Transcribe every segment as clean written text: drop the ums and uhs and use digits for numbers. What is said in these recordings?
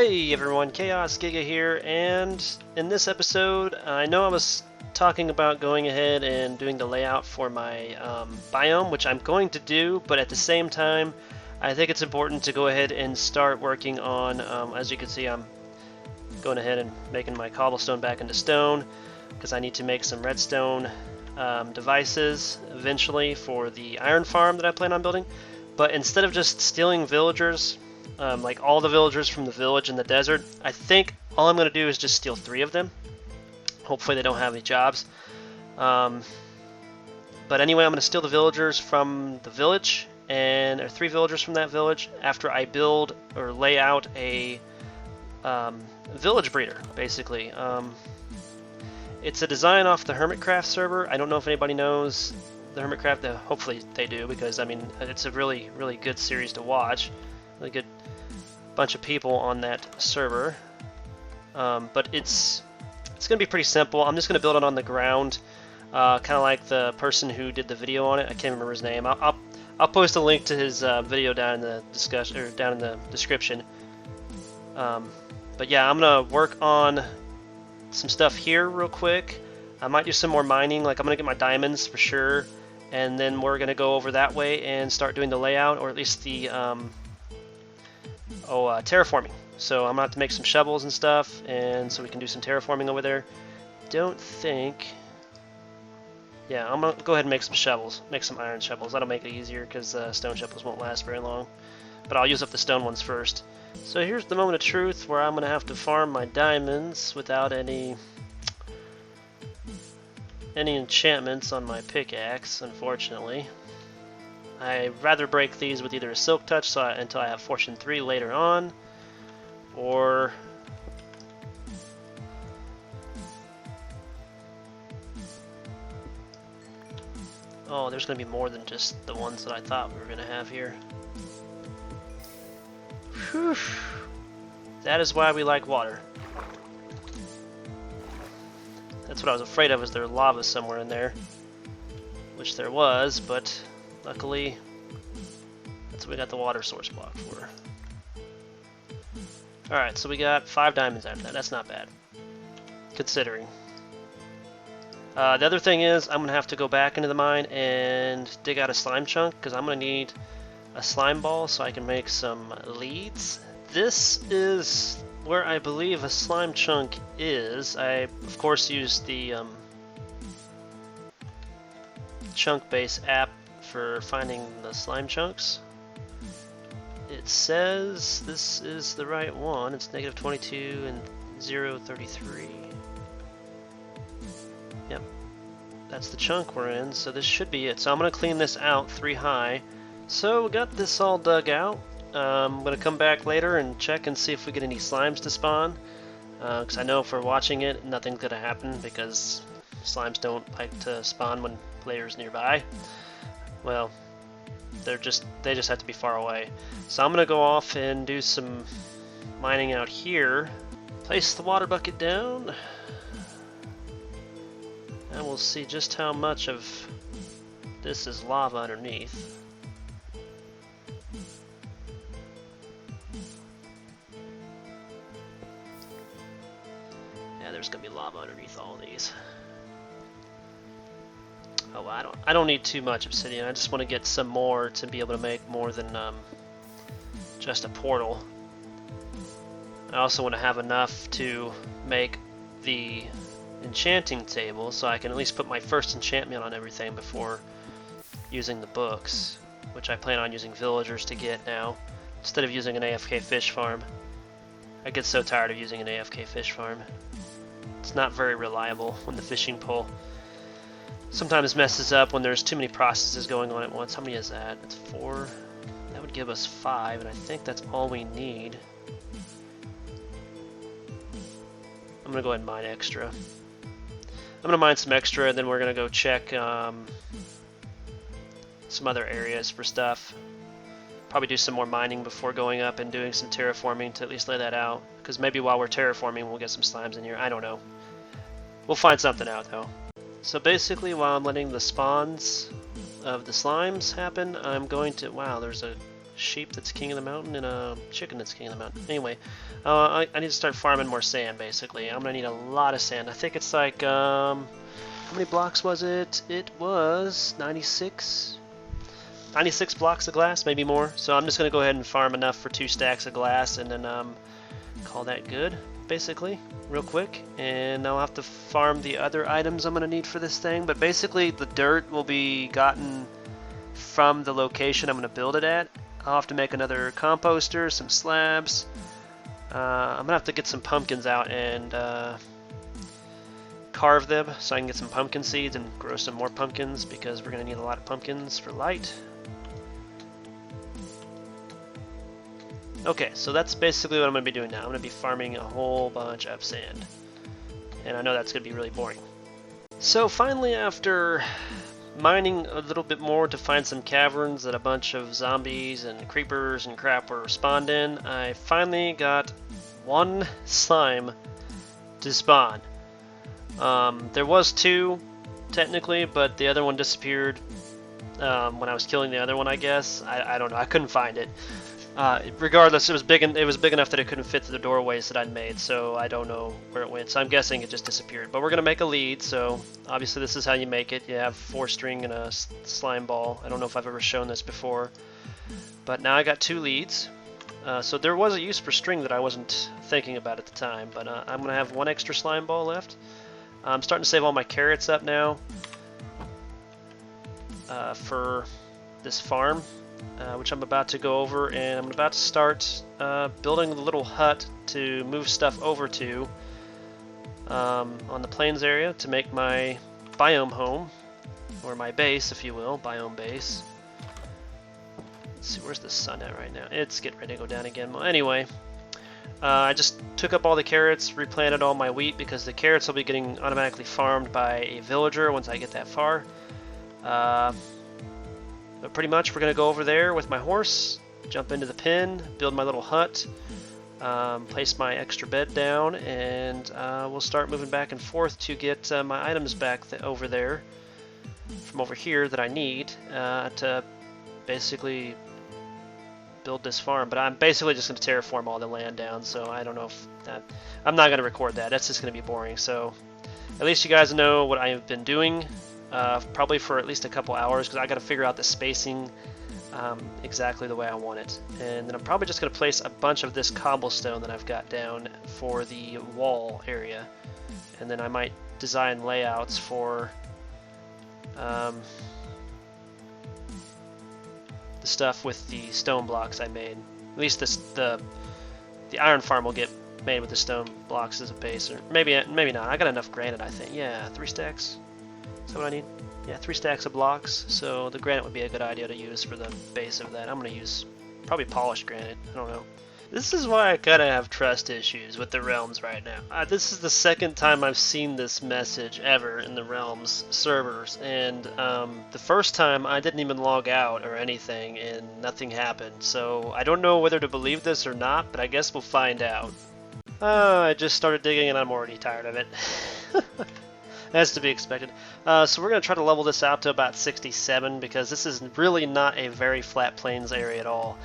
Hey everyone, Chaos Giga here, and in this episode, I know I was talking about going ahead and doing the layout for my biome, which I'm going to do, but at the same time, I think it's important to go ahead and start working on, as you can see, I'm going ahead and making my cobblestone back into stone, because I need to make some redstone devices eventually for the iron farm that I plan on building. But instead of just stealing villagers, like all the villagers from the village in the desert, I think all I'm going to do is just steal 3 of them. Hopefully they don't have any jobs. But anyway, I'm going to steal the villagers from the village, and or 3 villagers from that village after I build or lay out a village breeder, basically. It's a design off the Hermitcraft server. I don't know if anybody knows the Hermitcraft. Hopefully they do, because I mean it's a really good series to watch. Really good bunch of people on that server, but it's gonna be pretty simple. I'm just gonna build it on the ground, kind of like the person who did the video on it. I can't remember his name. I'll post a link to his video down in the discussion or down in the description. But yeah, I'm gonna work on some stuff here real quick. I might do some more mining. Like I'm gonna get my diamonds for sure, and then we're gonna go over that way and start doing the layout, or at least the terraforming. So I'm gonna have to make some shovels and stuff, and so we can do some terraforming over there. Don't think. Yeah, I'm gonna go ahead and make some shovels, make some iron shovels. That'll make it easier because stone shovels won't last very long. But I'll use up the stone ones first. So here's the moment of truth where I'm gonna have to farm my diamonds without any enchantments on my pickaxe, unfortunately. I'd rather break these with either a silk touch until I have fortune 3 later on, or oh, there's going to be more than just the ones that I thought we were going to have here. Whew. That is why we like water. That's what I was afraid of, is there lava somewhere in there, which there was, but luckily that's what we got the water source block for. Alright, so we got 5 diamonds after that. That's not bad, considering. The other thing is I'm going to have to go back into the mine and dig out a slime chunk, because I'm going to need a slime ball so I can make some leads. This is where I believe a slime chunk is. I, of course, used the chunk base app for finding the slime chunks. It says this is the right one. It's negative 22 and 0.33. Yep, that's the chunk we're in, so this should be it. So I'm going to clean this out 3 high. So we got this all dug out. I'm going to come back later and check and see if we get any slimes to spawn. Because I know if we're watching it, nothing's going to happen because slimes don't like to spawn when players nearby. Well, they just have to be far away. So I'm gonna go off and do some mining out here. Place the water bucket down, and we'll see just how much of this is lava underneath. Yeah, there's gonna be lava underneath all these. Oh, I don't need too much obsidian. I just want to get some more to be able to make more than just a portal. I also want to have enough to make the enchanting table, so I can at least put my first enchantment on everything before using the books, which I plan on using villagers to get now, instead of using an AFK fish farm. I get so tired of using an AFK fish farm. It's not very reliable when the fishing pole sometimes messes up when there's too many processes going on at once. How many is that? That's 4. That would give us 5, and I think that's all we need. I'm gonna go ahead and mine extra. I'm gonna mine some extra, and then we're gonna go check some other areas for stuff. Probably do some more mining before going up and doing some terraforming to at least lay that out. Because maybe while we're terraforming, we'll get some slimes in here. I don't know. We'll find something out though. So basically, while I'm letting the spawns of the slimes happen, I'm going to... Wow, there's a sheep that's king of the mountain and a chicken that's king of the mountain. Anyway, I need to start farming more sand, basically. I'm going to need a lot of sand. I think it's like, how many blocks was it? It was 96 blocks of glass, maybe more. So I'm just going to go ahead and farm enough for 2 stacks of glass and then call that good, basically, real quick. And I'll have to farm the other items I'm going to need for this thing. But basically, the dirt will be gotten from the location I'm going to build it at. I'll have to make another composter, some slabs. I'm going to have to get some pumpkins out and carve them so I can get some pumpkin seeds and grow some more pumpkins because we're going to need a lot of pumpkins for light. Okay, so that's basically what I'm going to be doing now. I'm going to be farming a whole bunch of sand. And I know that's going to be really boring. So finally, after mining a little bit more to find some caverns that a bunch of zombies and creepers and crap were spawned in, I finally got one slime to spawn. There was 2, technically, but the other one disappeared when I was killing the other one, I guess. I don't know. I couldn't find it. Regardless, it was big enough that it couldn't fit through the doorways that I'd made, so I don't know where it went. So I'm guessing it just disappeared. But we're going to make a lead, so obviously this is how you make it. You have 4 string and a slime ball. I don't know if I've ever shown this before. But now I got 2 leads. So there was a use for string that I wasn't thinking about at the time, but I'm going to have 1 extra slime ball left. I'm starting to save all my carrots up now for this farm. Which I'm about to go over, and I'm about to start building the little hut to move stuff over to on the plains area to make my biome home, or my base, if you will, biome base. Let's see, where's the sun at right now? It's getting ready to go down again. Well, anyway, I just took up all the carrots, replanted all my wheat, because the carrots will be getting automatically farmed by a villager once I get that far. But pretty much we're going to go over there with my horse, jump into the pen, build my little hut, place my extra bed down, and we'll start moving back and forth to get my items back over there from over here that I need to basically build this farm. But I'm basically just going to terraform all the land down, so I don't know if that... I'm not going to record that. That's just going to be boring. So at least you guys know what I have been doing. Probably for at least a couple hours, because I got to figure out the spacing exactly the way I want it. And then I'm probably just going to place a bunch of this cobblestone that I've got down for the wall area. And then I might design layouts for the stuff with the stone blocks I made. At least the iron farm will get made with the stone blocks as a base, or maybe not. I got enough granite, I think. Yeah, 3 stacks. Is that what I need? Yeah, 3 stacks of blocks, so the granite would be a good idea to use for the base of that. I'm going to use probably polished granite, I don't know. This is why I kind of have trust issues with the Realms right now. This is the second time I've seen this message ever in the Realms servers, and the first time I didn't even log out or anything, and nothing happened. So I don't know whether to believe this or not, but I guess we'll find out. I just started digging and I'm already tired of it. As to be expected. So we're going to try to level this out to about 67, because this is really not a very flat plains area at all.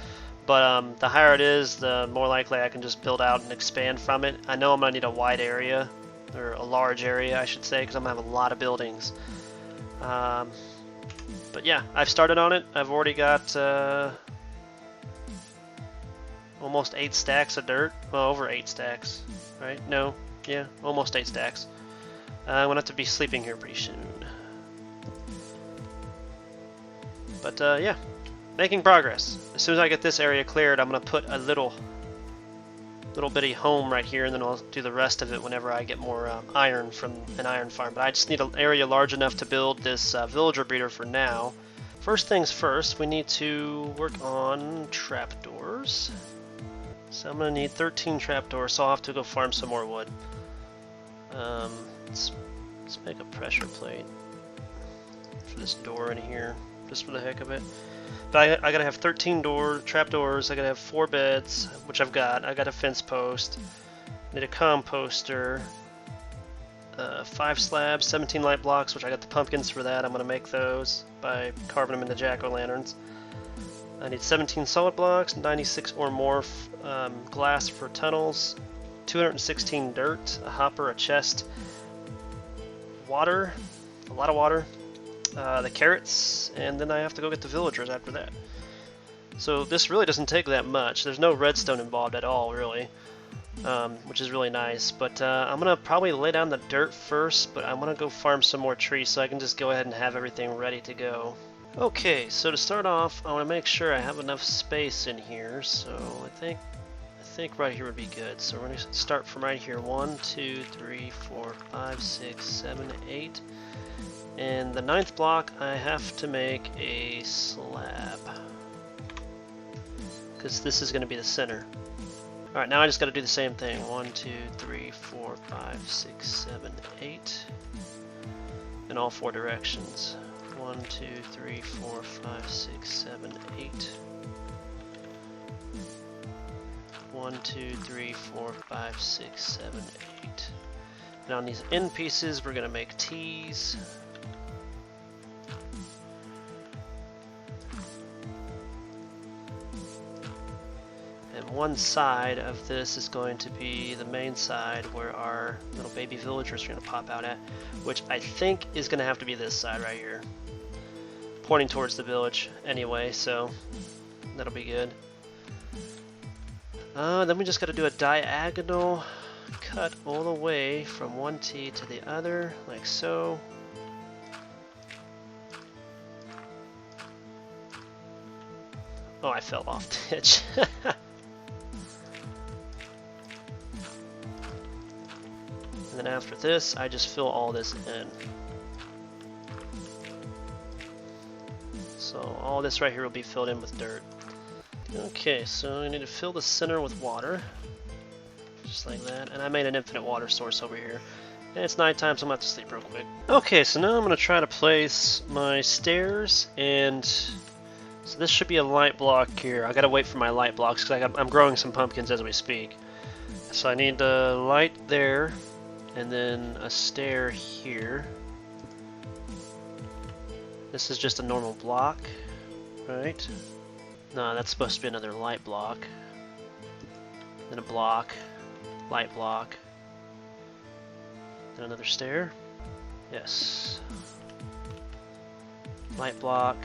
But the higher it is, the more likely I can just build out and expand from it. I know I'm going to need a wide area, or a large area I should say, because I'm going to have a lot of buildings. But yeah, I've started on it. I've already got almost 8 stacks of dirt. Well, over 8 stacks, right? No, yeah, almost 8 stacks. I'm going to have to be sleeping here pretty soon. But yeah, making progress. As soon as I get this area cleared, I'm going to put a little bitty home right here, and then I'll do the rest of it whenever I get more iron from an iron farm. But I just need an area large enough to build this villager breeder for now. First things first, we need to work on trapdoors. So I'm going to need 13 trapdoors, so I'll have to go farm some more wood. Let's make a pressure plate for this door in here, just for the heck of it. But I gotta have 13 trapdoors. I gotta have 4 beds, which I've got. I got a fence post. Need a composter. 5 slabs, 17 light blocks, which I got the pumpkins for that. I'm gonna make those by carving them into jack-o'-lanterns. I need 17 solid blocks, 96 or more glass for tunnels, 216 dirt, a hopper, a chest, water, a lot of water, the carrots, and then I have to go get the villagers after that. So this really doesn't take that much. There's no redstone involved at all, really, which is really nice. But I'm going to probably lay down the dirt first, but I'm going to go farm some more trees so I can just go ahead and have everything ready to go. Okay, so to start off, I want to make sure I have enough space in here, so I think right here would be good. So we're going to start from right here. 1, 2, 3, 4, 5, 6, 7, 8. And the 9th block, I have to make a slab, because this is going to be the center. Alright, now I just got to do the same thing. 1, 2, 3, 4, 5, 6, 7, 8. In all 4 directions. 1, 2, 3, 4, 5, 6, 7, 8. 1, 2, 3, 4, 5, 6, 7, 8. And on these end pieces, we're going to make T's. And one side of this is going to be the main side where our little baby villagers are going to pop out at, which I think is going to have to be this side right here. Pointing towards the village anyway, so that'll be good. Then we just got to do a diagonal cut all the way from one T to the other, like so. Oh, I fell off the edge. And then after this, I just fill all this in. So all this right here will be filled in with dirt. Okay, so I need to fill the center with water. Just like that. And I made an infinite water source over here. And it's nighttime, so I'm going to have to sleep real quick. Okay, so now I'm going to try to place my stairs, and so this should be a light block here. I got to wait for my light blocks because I'm growing some pumpkins as we speak. So I need a light there, and then a stair here. This is just a normal block, right? No, that's supposed to be another light block. Then a block, light block, then another stair. Yes. Light block.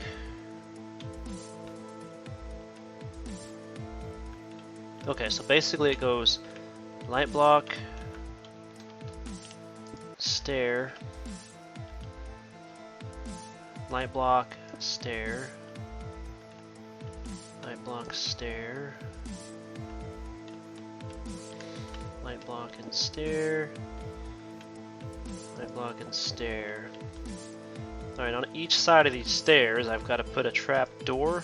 Okay, so basically it goes light block, stair, light block, stair, light block, stair, light block and stair, light block and stair. Alright, on each side of these stairs I've got to put a trap door.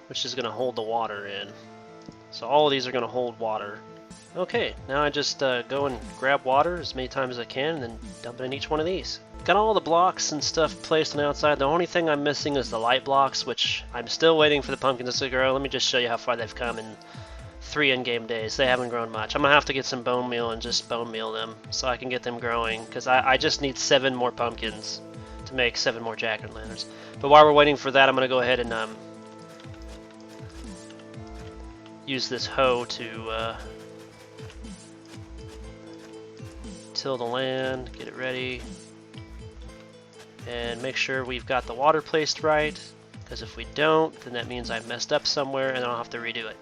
Which is going to hold the water in. So all of these are going to hold water. Okay, now I just go and grab water as many times as I can and then dump it in each one of these. Got all the blocks and stuff placed on the outside. The only thing I'm missing is the light blocks, which I'm still waiting for the pumpkins to grow. Let me just show you how far they've come in 3 in-game days. They haven't grown much. I'm going to have to get some bone meal and just bone meal them so I can get them growing, because I just need 7 more pumpkins to make 7 more jack-o'-lanterns. But while we're waiting for that, I'm going to go ahead and use this hoe to till the land, get it ready, and make sure we've got the water placed right, because if we don't, then that means I've messed up somewhere and I'll have to redo it,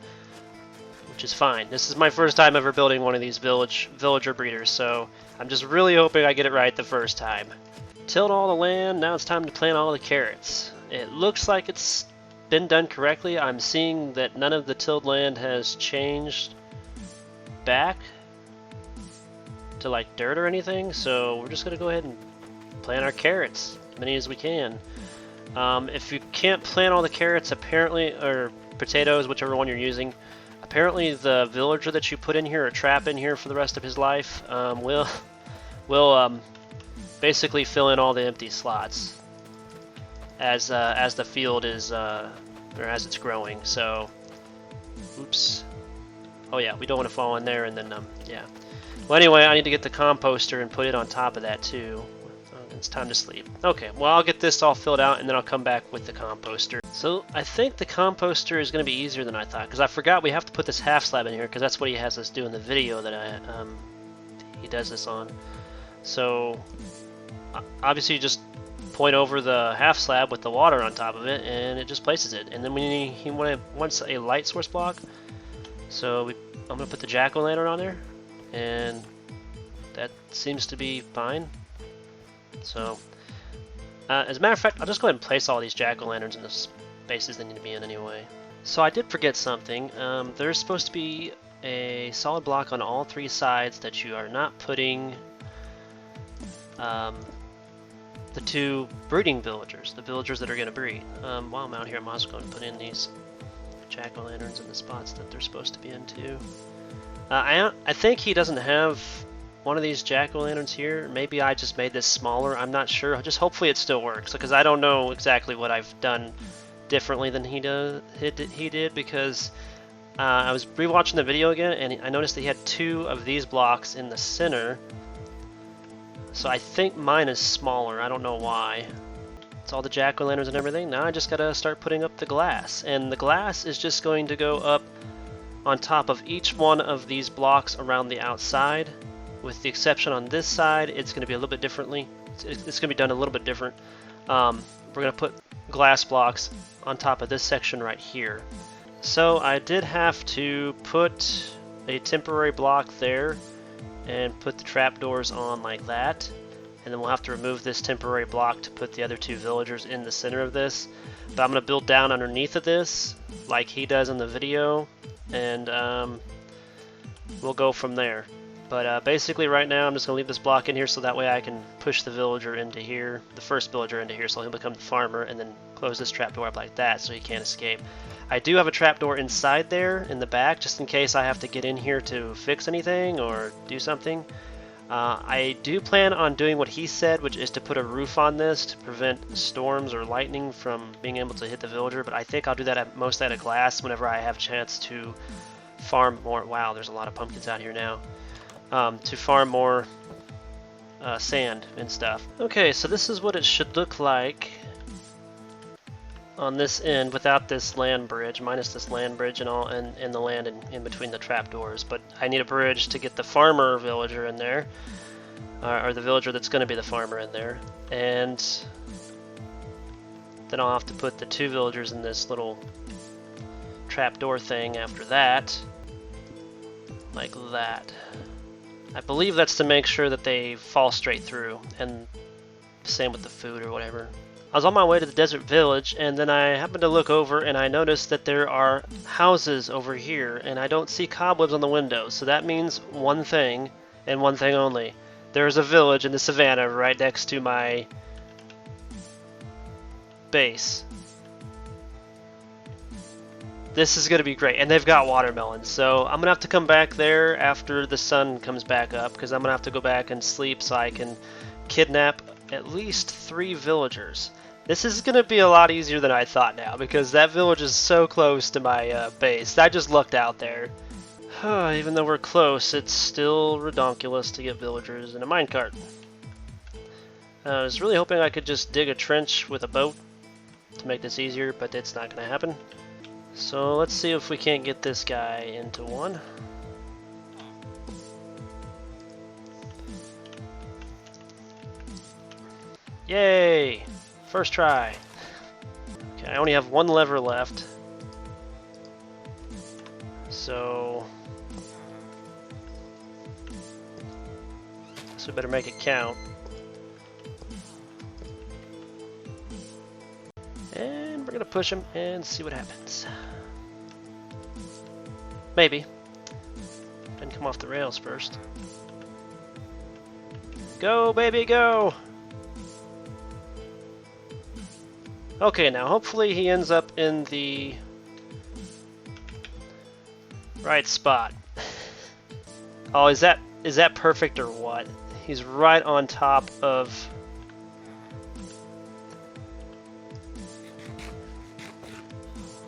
which is fine. This is my first time ever building one of these villager breeders, so I'm just really hoping I get it right the first time. Tilled all the land, now it's time to plant all the carrots. It looks like it's been done correctly. I'm seeing that none of the tilled land has changed back to like dirt or anything, so we're just gonna go ahead and plant our carrots, as many as we can. If you can't plant all the carrots, apparently, or potatoes, whichever one you're using, apparently the villager that you put in here or trap in here for the rest of his life will basically fill in all the empty slots as the field is or as it's growing. So Oops. Oh yeah, we don't want to fall in there and then, yeah. Well, anyway, I need to get the composter and put it on top of that too. It's time to sleep. Okay, well, I'll get this all filled out and then I'll come back with the composter. So I think the composter is going to be easier than I thought, because I forgot we have to put this half slab in here, because that's what he has us do in the video that he does this on. So obviously you just point over the half slab with the water on top of it and it just places it. And then he wants a light source block, so I'm going to put the jack-o'-lantern on there, and that seems to be fine. So, as a matter of fact, I'll just go ahead and place all these jack-o'-lanterns in the spaces they need to be in anyway. So I did forget something. There's supposed to be a solid block on all 3 sides that you are not putting the 2 breeding villagers, the villagers that are going to breed. While I'm out here, I'm also going to put in these jack-o'-lanterns in the spots that they're supposed to be in too. I think he doesn't have one of these jack-o'-lanterns here. Maybe I just made this smaller, I'm not sure. Just hopefully it still works, because I don't know exactly what I've done differently than he did, because I was rewatching the video again and I noticed that he had 2 of these blocks in the center. So I think mine is smaller. I don't know why. It's all the jack-o'-lanterns and everything. Now I just gotta start putting up the glass, and the glass is just going to go up on top of each one of these blocks around the outside. With the exception on this side, it's going to be a little bit differently. It's going to be done a little bit different. We're going to put glass blocks on top of this section right here. So I did have to put a temporary block there and put the trapdoors on like that. And then we'll have to remove this temporary block to put the other 2 villagers in the center of this. But I'm going to build down underneath of this like he does in the video. And we'll go from there. But basically right now I'm just going to leave this block in here so that way I can push the villager into here, the first villager into here, so he'll become the farmer, and then close this trapdoor up like that so he can't escape. I do have a trapdoor inside there in the back just in case I have to get in here to fix anything or do something. I do plan on doing what he said, which is to put a roof on this to prevent storms or lightning from being able to hit the villager, but I think I'll do that mostly out of glass whenever I have a chance to farm more. Wow, there's a lot of pumpkins out here now. To farm more sand and stuff. Okay, so this is what it should look like on this end without this land bridge, minus this land bridge and all, and the land in between the trapdoors. But I need a bridge to get the farmer villager in there, or the villager that's going to be the farmer in there, and then I'll have to put the 2 villagers in this little trapdoor thing after that, like that. I believe that's to make sure that they fall straight through, and same with the food or whatever. I was on my way to the desert village, and then I happened to look over and I noticed that there are houses over here, and I don't see cobwebs on the windows, so that means one thing, and one thing only. There's a village in the savannah right next to my base. This is going to be great, and they've got watermelons, so I'm going to have to come back there after the sun comes back up, because I'm going to have to go back and sleep so I can kidnap at least 3 villagers. This is going to be a lot easier than I thought now, because that village is so close to my base. I just looked out there. Even though we're close, it's still redonkulous to get villagers in a minecart. I was really hoping I could just dig a trench with a boat to make this easier, but it's not going to happen. So let's see if we can't get this guy into one. Yay! First try. Okay, I only have 1 lever left. So we better make it count. And we're gonna push him and see what happens. Maybe. Didn't come off the rails first. Go, baby, go! Okay, now hopefully he ends up in the right spot. Oh, is that perfect or what? He's right on top of...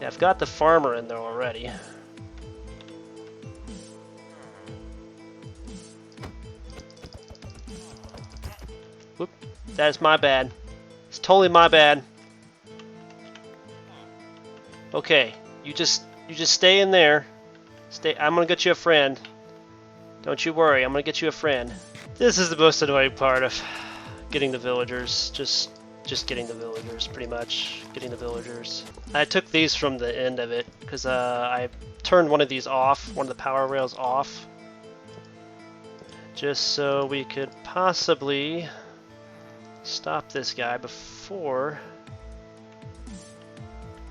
Yeah, I've got the farmer in there already. That's my bad. It's totally my bad. Okay, you just stay in there. Stay. I'm gonna get you a friend. Don't you worry. I'm gonna get you a friend. This is the most annoying part of getting the villagers. Just getting the villagers, pretty much. Getting the villagers. I took these from the end of it because I turned one of these off, one of the power rails off, just so we could possibly stop this guy before.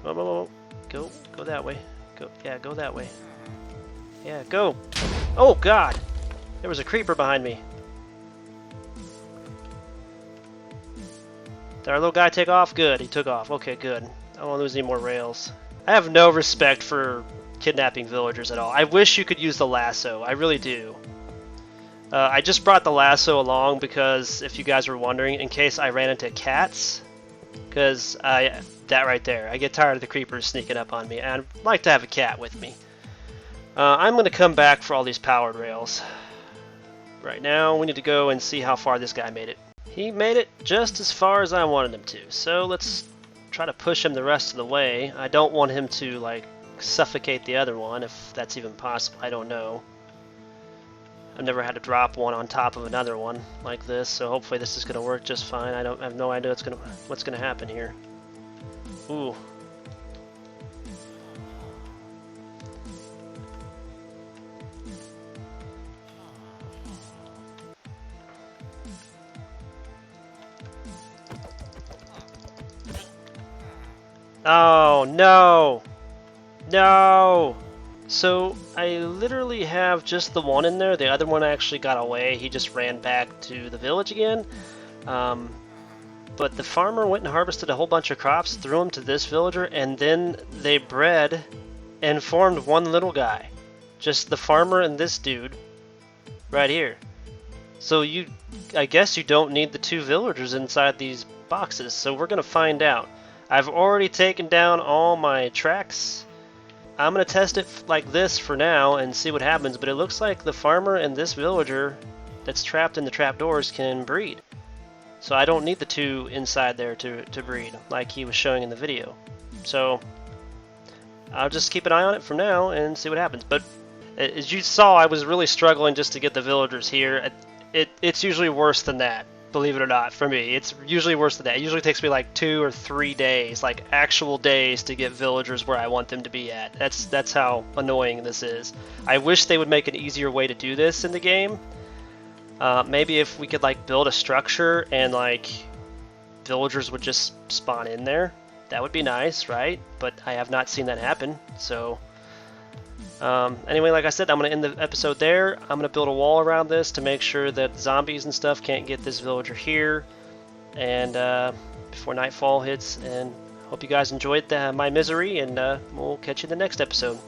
Oh, go that way. Go that way. Yeah, go. Oh God, there was a creeper behind me. Did our little guy take off? Good, he took off. Okay, good. I don't want to lose any more rails. I have no respect for kidnapping villagers at all. I wish you could use the lasso. I really do. I just brought the lasso along because, if you guys were wondering, in case I ran into cats, because that right there, I get tired of the creepers sneaking up on me, and I'd like to have a cat with me. I'm going to come back for all these powered rails. Right now, we need to go and see how far this guy made it. He made it just as far as I wanted him to, so let's try to push him the rest of the way. I don't want him to, like, suffocate the other one, if that's even possible. I don't know. I've never had to drop one on top of another one like this, so hopefully this is going to work just fine. I have no idea what's going to happen here. Ooh. Oh, no! No! So, I literally have just the one in there. The other one actually got away. He just ran back to the village again. But the farmer went and harvested a whole bunch of crops, threw them to this villager, and then they bred and formed one little guy. Just the farmer and this dude right here. So I guess you don't need the two villagers inside these boxes. So we're going to find out. I've already taken down all my tracks. I'm going to test it like this for now and see what happens, but it looks like the farmer and this villager that's trapped in the trapdoors can breed. So I don't need the two inside there to breed, like he was showing in the video. So I'll just keep an eye on it from now and see what happens. But as you saw, I was really struggling just to get the villagers here. It's usually worse than that. Believe it or not, for me, it's usually worse than that. It usually takes me like 2 or 3 days, like actual days, to get villagers where I want them to be at. That's how annoying this is. I wish they would make an easier way to do this in the game. Maybe if we could like build a structure and like villagers would just spawn in there, that would be nice, right? But I have not seen that happen, so... anyway, like I said, I'm going to end the episode there. I'm going to build a wall around this to make sure that zombies and stuff can't get this villager here, and before nightfall hits. And hope you guys enjoyed my misery, and we'll catch you in the next episode.